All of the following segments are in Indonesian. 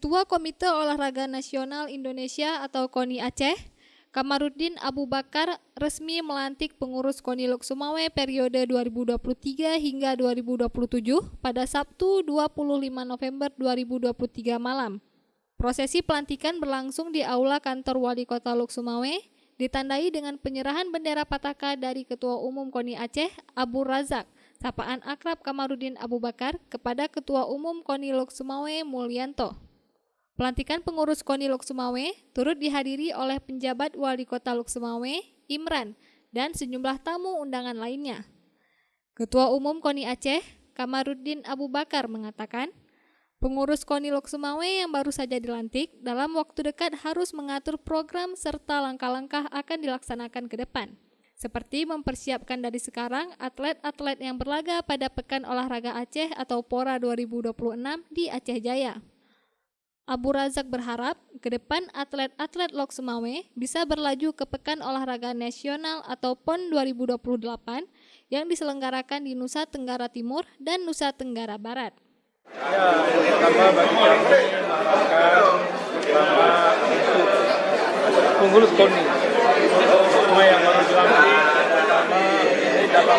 Ketua Komite Olahraga Nasional Indonesia atau KONI Aceh, Kamarudin Abu Bakar resmi melantik pengurus KONI Lok Sumawe periode 2023 hingga 2027 pada Sabtu 25 November 2023 malam. Prosesi pelantikan berlangsung di Aula Kantor Wali Kota Lok Sumawe, ditandai dengan penyerahan bendera Pataka dari Ketua Umum KONI Aceh, Abu Razak, sapaan akrab Kamarudin Abu Bakar, kepada Ketua Umum KONI Lok Sumawe, Mulyanto. Pelantikan pengurus KONI Lok Sumawe turut dihadiri oleh penjabat Wali Kota Lok Sumawe, Imran, dan sejumlah tamu undangan lainnya. Ketua Umum KONI Aceh, Kamarudin Abu Bakar mengatakan, pengurus KONI Lok Sumawe yang baru saja dilantik dalam waktu dekat harus mengatur program serta langkah-langkah akan dilaksanakan ke depan, seperti mempersiapkan dari sekarang atlet-atlet yang berlaga pada Pekan Olahraga Aceh atau PORA 2026 di Aceh Jaya. Abu Razak berharap ke depan atlet-atlet Lok Sumawe bisa berlaju ke Pekan Olahraga Nasional atau PON 2028 yang diselenggarakan di Nusa Tenggara Timur dan Nusa Tenggara Barat. Ya, pertama bagi kami mengharapkan pertama untuk pengurus KONI semua yang baru dilantik, pertama ini dalam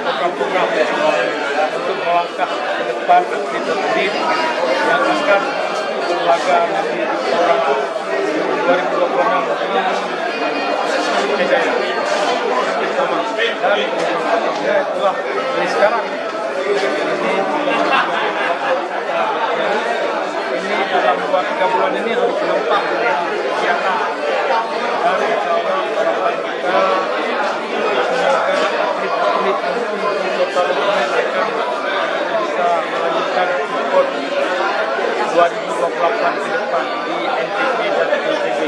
program-program untuk melangkah ke depan atlet-atlet yang akan berlaga nanti di PORA 2026 ini Jaya. Pertama, dan ya itulah dari sekarang ini dalam 2-3 bulan ini harus nampak kegiatan dan insya Allah harapan kita semoga atlet-atlet di Kota Sumawe akan bisa melanjutkan PON 2028 ke depan di NTB dan LTB.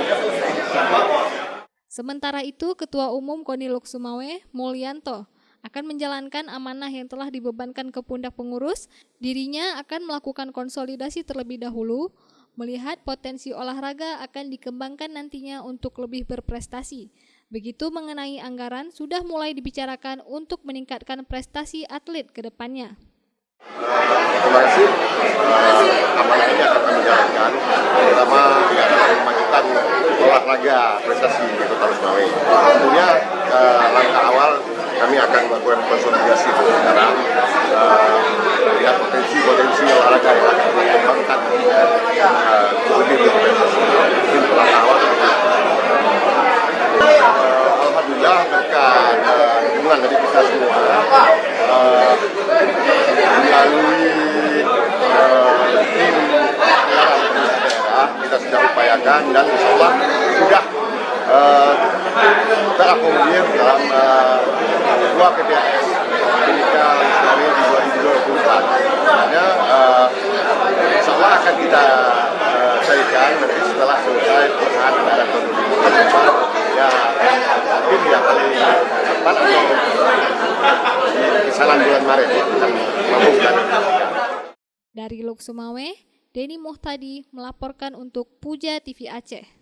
Sementara itu, Ketua Umum KONI Lok Sumawe, Mulyanto, akan menjalankan amanah yang telah dibebankan ke pundak pengurus. Dirinya akan melakukan konsolidasi terlebih dahulu, melihat potensi olahraga akan dikembangkan nantinya untuk lebih berprestasi. Begitu mengenai anggaran, sudah mulai dibicarakan untuk meningkatkan prestasi atlet ke depannya. Terima kasih. Amanah ini akan kami jalankan, terutama di adalah memajukan olahraga prestasi di Kota Sumawe. Tentunya langkah awal kami akan melakukan konsolidasi sekarang, melihat potensi olahraga yang akan dikembangkan lebih berprestasi. Itu langkah awal. Alhamdulillah berkat dukungan dari kita semua, melalui tim daerah kita sudah upayakan dan insya Allah sudah terakomodir dalam dua PPAS Timika Sumawe di 2024. Makanya insya Allah akan kita cairkan nanti setelah selesai pelaksanaan anggaran tahun 2024. Ya mungkin ya paling cepat atau di kisaran bulan Maret akan mengumumkan. Dari Lok Sumawe, Denny Muhtadi melaporkan untuk Puja TV Aceh.